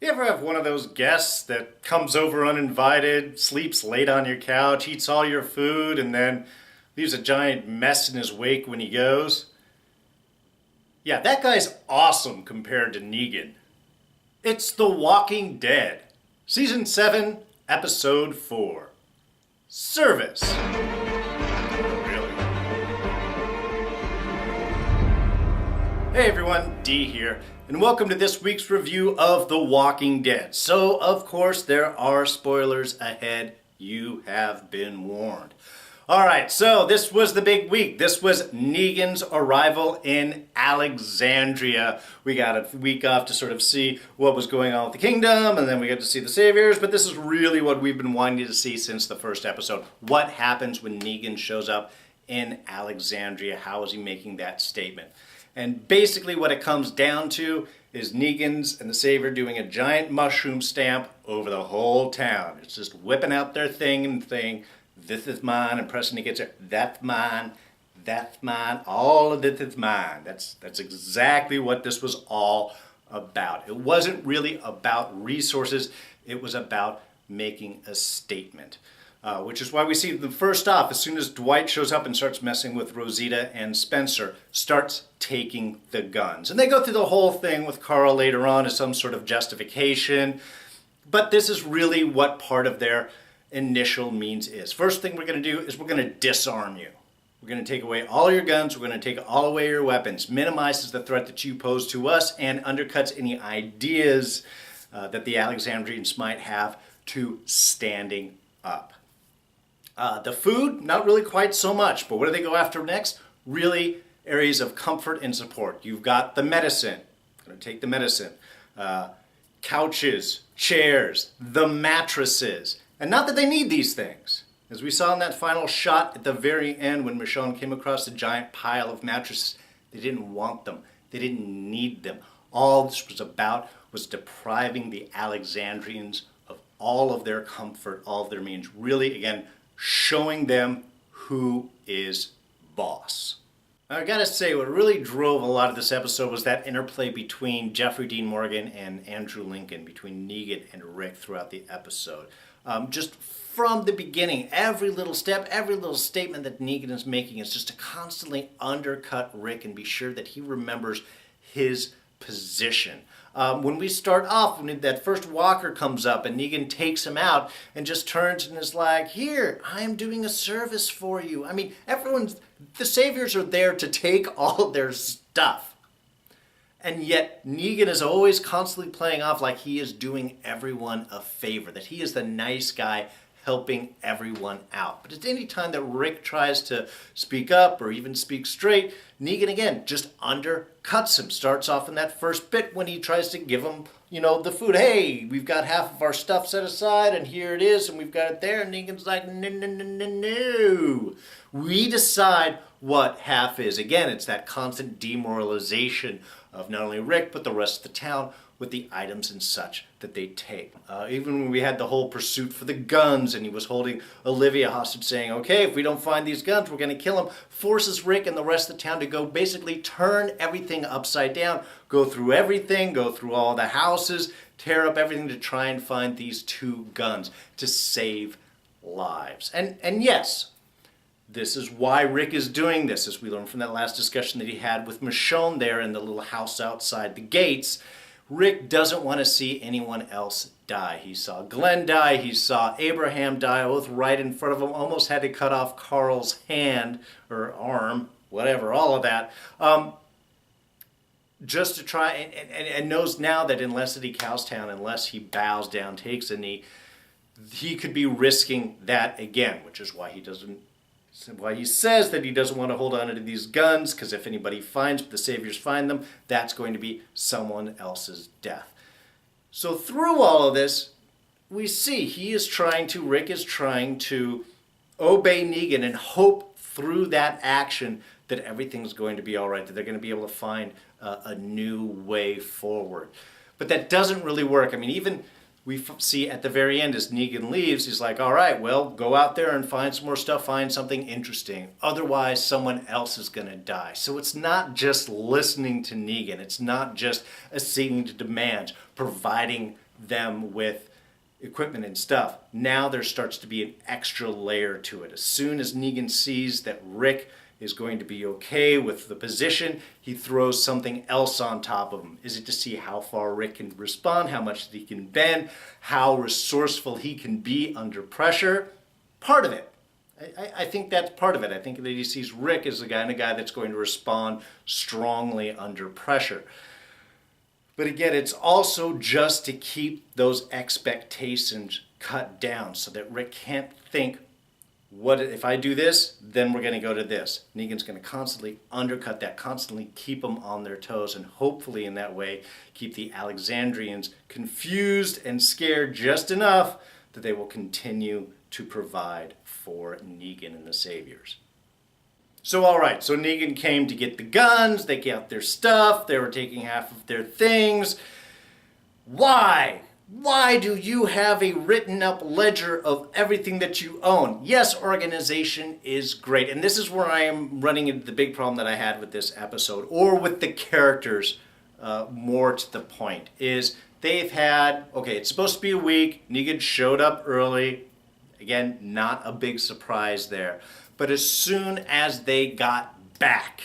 You ever have one of those guests that comes over uninvited, sleeps late on your couch, eats all your food, and then leaves a giant mess in his wake when he goes? Yeah, that guy's awesome compared to Negan. It's The Walking Dead, Season 7, Episode 4. Service. Really? Hey everyone, D here, and welcome to this week's review of The Walking Dead. So, of course, there are spoilers ahead. You have been warned. Alright, so this was the big week. This was Negan's arrival in Alexandria. We got a week off to sort of see what was going on with the kingdom, and then we got to see the saviors, but this is really what we've been wanting to see since the first episode. What happens when Negan shows up in Alexandria? How is he making that statement? And basically what it comes down to is Negan's and the Savior doing a giant mushroom stamp over the whole town. It's just whipping out their thing and thing. This is mine, and pressing against it. That's mine. That's mine. All of this is mine. That's exactly what this was all about. It wasn't really about resources. It was about making a statement. Which is why we see them first off, as soon as Dwight shows up and starts messing with Rosita and Spencer, starts taking the guns. And they go through the whole thing with Carl later on as some sort of justification. But this is really what part of their initial means is. First thing we're going to do is we're going to disarm you. We're going to take away all your guns. We're going to take all away your weapons. Minimizes the threat that you pose to us and undercuts any ideas that the Alexandrians might have to standing up. The food, not really quite so much, but what do they go after next? Really areas of comfort and support. You've got the medicine. I'm going to take the medicine. Couches, chairs, the mattresses. And not that they need these things. As we saw in that final shot at the very end when Michonne came across a giant pile of mattresses, they didn't want them. They didn't need them. All this was about was depriving the Alexandrians of all of their comfort, all of their means. Really, again, showing them who is boss. I gotta say, what really drove a lot of this episode was that interplay between Jeffrey Dean Morgan and Andrew Lincoln, between Negan and Rick throughout the episode. Just from the beginning, every little step, every little statement that Negan is making is just to constantly undercut Rick and be sure that he remembers his position. When we start off, when that first walker comes up and Negan takes him out and just turns and is like, here, I am doing a service for you. I mean, the saviors are there to take all their stuff. And yet Negan is always constantly playing off like he is doing everyone a favor, that he is the nice guy helping everyone out. But at any time that Rick tries to speak up or even speak straight, Negan again just undercuts him. Starts off in that first bit when he tries to give him, the food. Hey, we've got half of our stuff set aside and here it is and we've got it there. And Negan's like, no, no, no, no, no. We decide what half is. Again, it's that constant demoralization of not only Rick but the rest of the town with the items and such that they take. Even when we had the whole pursuit for the guns and he was holding Olivia hostage saying, okay, if we don't find these guns, we're going to kill him, forces Rick and the rest of the town to go basically turn everything upside down, go through everything, go through all the houses, tear up everything to try and find these two guns to save lives. And yes, this is why Rick is doing this, as we learned from that last discussion that he had with Michonne there in the little house outside the gates. Rick doesn't want to see anyone else die. He saw Glenn die, he saw Abraham die, both right in front of him, almost had to cut off Carl's hand, or arm, whatever, all of that, just to try, and knows now that unless he cows town, unless he bows down, takes a knee, he could be risking that again, which is why he says that he doesn't want to hold on to these guns, because if anybody finds, the saviors find them, that's going to be someone else's death. So through all of this, we see Rick is trying to obey Negan and hope through that action that everything's going to be all right, that they're going to be able to find a new way forward. But that doesn't really work. I mean, even we see at the very end as Negan leaves, he's like, all right, well, go out there and find some more stuff, find something interesting. Otherwise, someone else is going to die. So it's not just listening to Negan. It's not just acceding to demands, providing them with equipment and stuff. Now there starts to be an extra layer to it. As soon as Negan sees that Rick is going to be okay with the position, he throws something else on top of him. Is it to see how far Rick can respond, how much he can bend, how resourceful he can be under pressure? Part of it. I think that's part of it. I think that he sees Rick as the kind of guy that's going to respond strongly under pressure. But again, it's also just to keep those expectations cut down so that Rick can't think, what if I do this, then we're going to go to this. Negan's going to constantly undercut that, constantly keep them on their toes, and hopefully in that way keep the Alexandrians confused and scared just enough that they will continue to provide for Negan and the Saviors. So all right, so Negan came to get the guns, they got their stuff, they were taking half of their things. Why? Why do you have a written up ledger of everything that you own? Yes, organization is great. And this is where I am running into the big problem that I had with this episode, or with the characters, more to the point, is they've had, okay, it's supposed to be a week, Negan showed up early. Again, not a big surprise there. But as soon as they got back,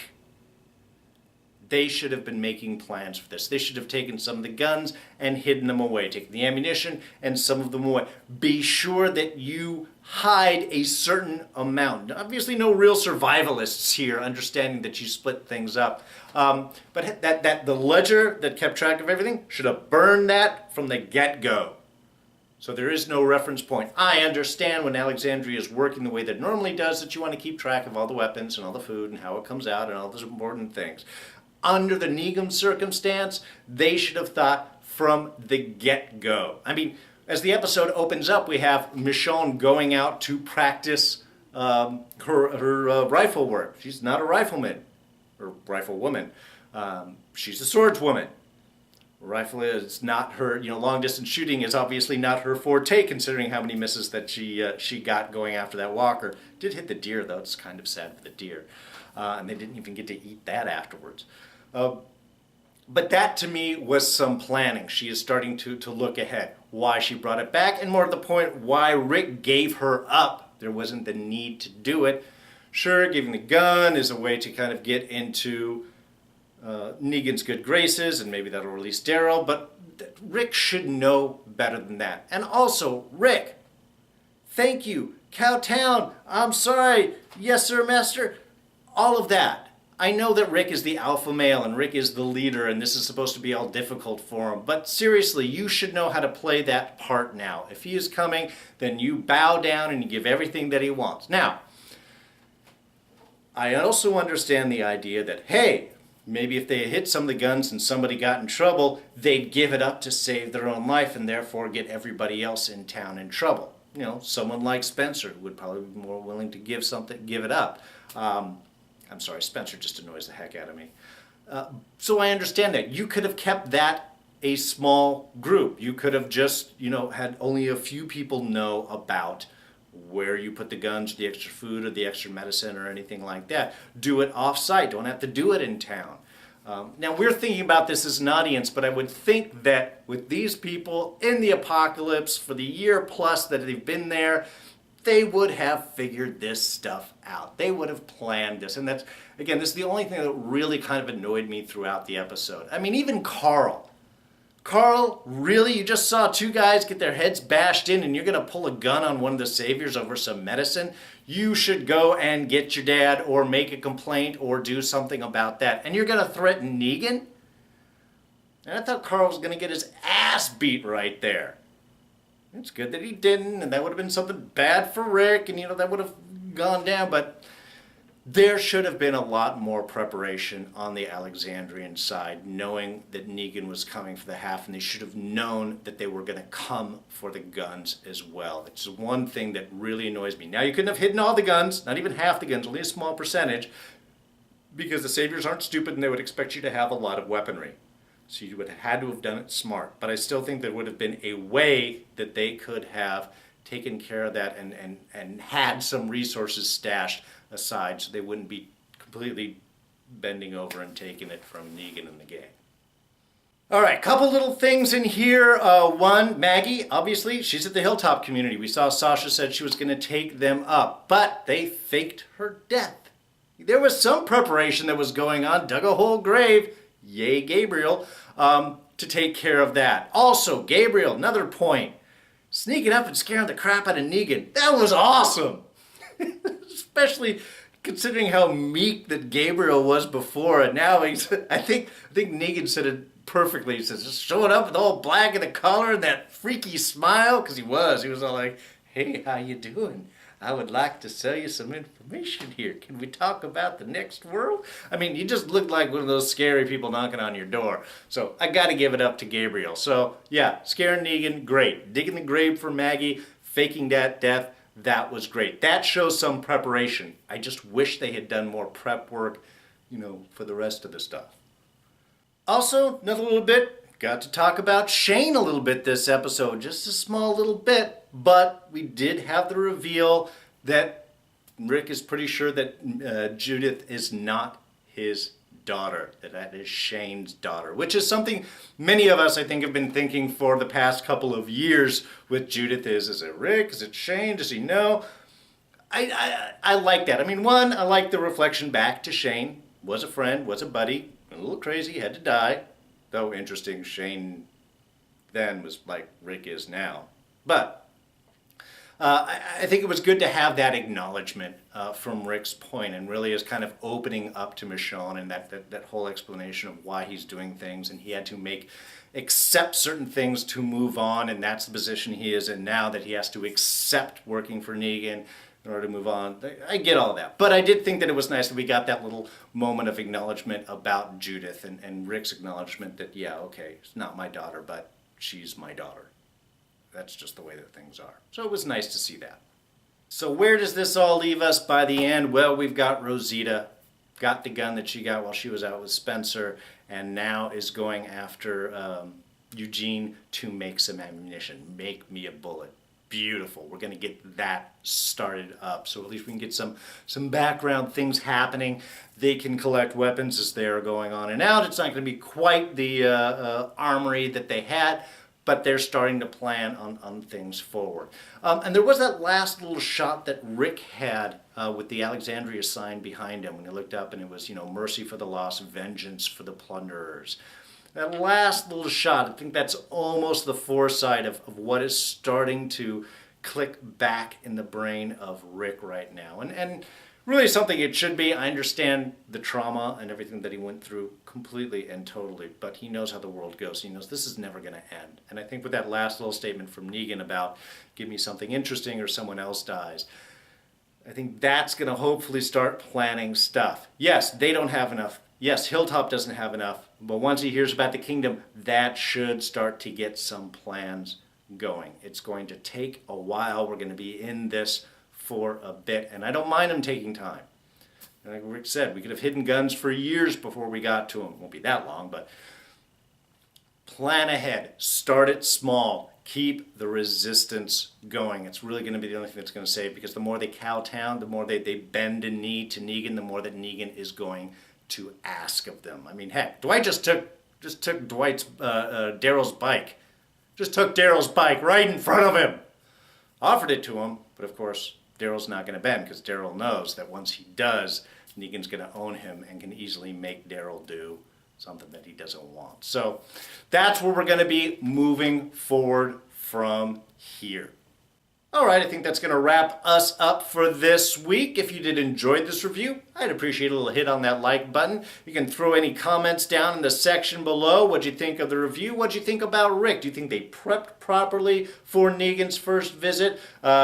they should have been making plans for this. They should have taken some of the guns and hidden them away, taken the ammunition and some of them away. Be sure that you hide a certain amount. Obviously, no real survivalists here, understanding that you split things up. But that the ledger that kept track of everything should have burned that from the get-go. So there is no reference point. I understand when Alexandria is working the way that it normally does, that you want to keep track of all the weapons and all the food and how it comes out and all those important things. Under the Negan circumstance, they should have thought from the get-go. I mean, as the episode opens up, we have Michonne going out to practice her rifle work. She's not a rifleman or riflewoman. She's a swordswoman. Rifle is not her, long distance shooting is obviously not her forte, considering how many misses that she got going after that walker. Did hit the deer though. It's kind of sad for the deer, and they didn't even get to eat that afterwards. But that to me was some planning. She is starting to look ahead. Why she brought it back, and more to the point, why Rick gave her up. There wasn't the need to do it. Sure, giving the gun is a way to kind of get into Negan's good graces, and maybe that'll release Daryl, but Rick should know better than that. And also, Rick, thank you, Cowtown, I'm sorry, yes sir, master, all of that. I know that Rick is the alpha male and Rick is the leader and this is supposed to be all difficult for him, but seriously, you should know how to play that part now. If he is coming, then you bow down and you give everything that he wants. Now, I also understand the idea that, hey, maybe if they hit some of the guns and somebody got in trouble, they'd give it up to save their own life and therefore get everybody else in town in trouble. Someone like Spencer would probably be more willing to give it up. I'm sorry, Spencer just annoys the heck out of me. So I understand that. You could have kept that a small group. You could have just, had only a few people know about where you put the guns, the extra food, or the extra medicine, or anything like that. Do it off-site. Don't have to do it in town. Now, we're thinking about this as an audience, but I would think that with these people in the apocalypse for the year plus that they've been there, they would have figured this stuff out. They would have planned this. And that's, again, this is the only thing that really kind of annoyed me throughout the episode. I mean, even Carl, really? You just saw two guys get their heads bashed in and you're going to pull a gun on one of the saviors over some medicine? You should go and get your dad or make a complaint or do something about that. And you're going to threaten Negan? And I thought Carl was going to get his ass beat right there. It's good that he didn't, and that would have been something bad for Rick, and that would have gone down, but there should have been a lot more preparation on the Alexandrian side, knowing that Negan was coming for the half, and they should have known that they were going to come for the guns as well. It's one thing that really annoys me. Now, you couldn't have hidden all the guns, not even half the guns, only a small percentage, because the saviors aren't stupid and they would expect you to have a lot of weaponry. So you would have had to have done it smart. But I still think there would have been a way that they could have taken care of that and had some resources stashed aside so they wouldn't be completely bending over and taking it from Negan and the gang. All right, couple little things in here. One, Maggie, obviously, she's at the Hilltop community. We saw Sasha said she was going to take them up, but they faked her death. There was some preparation that was going on, dug a whole grave, yay Gabriel, to take care of that. Also, Gabriel, another point, sneaking up and scaring the crap out of Negan. That was awesome! Especially considering how meek that Gabriel was before, and now he's, I think Negan said it perfectly. He says, just showing up with all black in the collar and that freaky smile, because he was all like, hey, how you doing? I would like to sell you some information here. Can we talk about the next world? I mean, you just looked like one of those scary people knocking on your door. So I got to give it up to Gabriel. So yeah, scaring Negan, great. Digging the grave for Maggie, faking that death, that was great. That shows some preparation. I just wish they had done more prep work, for the rest of the stuff. Also, another little bit, got to talk about Shane a little bit this episode, just a small little bit, but we did have the reveal that Rick is pretty sure that Judith is not his daughter, that is Shane's daughter, which is something many of us, I think, have been thinking for the past couple of years with Judith is it Rick, is it Shane, does he know? I like that. I mean, one, I like the reflection back to Shane, was a friend, was a buddy, a little crazy, had to die, though interesting, Shane then was like Rick is now. But I think it was good to have that acknowledgement from Rick's point, and really is kind of opening up to Michonne and that whole explanation of why he's doing things, and he had to accept certain things to move on, and that's the position he is in now, that he has to accept working for Negan in order to move on. I get all that. But I did think that it was nice that we got that little moment of acknowledgement about Judith and Rick's acknowledgement that, yeah, okay, it's not my daughter, but she's my daughter. That's just the way that things are. So it was nice to see that. So where does this all leave us by the end? Well, we've got Rosita, got the gun that she got while she was out with Spencer, and now is going after Eugene to make some ammunition. Make me a bullet. Beautiful. We're going to get that started up. So at least we can get some background things happening. They can collect weapons as they are going on and out. It's not going to be quite the armory that they had, but they're starting to plan on things forward. And there was that last little shot that Rick had with the Alexandria sign behind him when he looked up, and it was, mercy for the lost, vengeance for the plunderers. That last little shot, I think that's almost the foresight of what is starting to click back in the brain of Rick right now. And really something it should be. I understand the trauma and everything that he went through completely and totally, but he knows how the world goes. He knows this is never going to end. And I think with that last little statement from Negan about give me something interesting or someone else dies, I think that's going to hopefully start planning stuff. Yes, they don't have enough. Yes, Hilltop doesn't have enough, but once he hears about the kingdom, that should start to get some plans going. It's going to take a while. We're going to be in this for a bit, and I don't mind him taking time. Like Rick said, we could have hidden guns for years before we got to him. Won't be that long, but plan ahead. Start it small. Keep the resistance going. It's really going to be the only thing that's going to save, because the more they cowtown, the more they bend in knee to Negan, the more that Negan is going to ask of them. I mean, heck, Dwight just took Dwight's Daryl's bike. Just took Daryl's bike right in front of him. Offered it to him, but of course Daryl's not going to bend, because Daryl knows that once he does, Negan's going to own him and can easily make Daryl do something that he doesn't want. So that's where we're going to be moving forward from here. All right, I think that's going to wrap us up for this week. If you did enjoy this review, I'd appreciate a little hit on that like button. You can throw any comments down in the section below. What'd you think of the review? What'd you think about Rick? Do you think they prepped properly for Negan's first visit?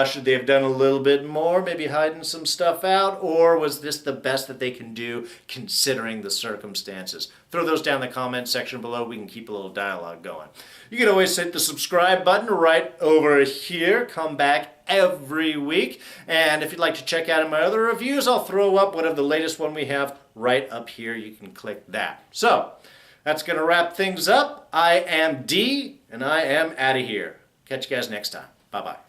Should they have done a little bit more, maybe hiding some stuff out? Or was this the best that they can do considering the circumstances? Throw those down in the comments section below. We can keep a little dialogue going. You can always hit the subscribe button right over here. Come back every week. And if you'd like to check out my other reviews, I'll throw up whatever the latest one we have right up here. You can click that. So that's going to wrap things up. I am D, and I am out of here. Catch you guys next time. Bye-bye.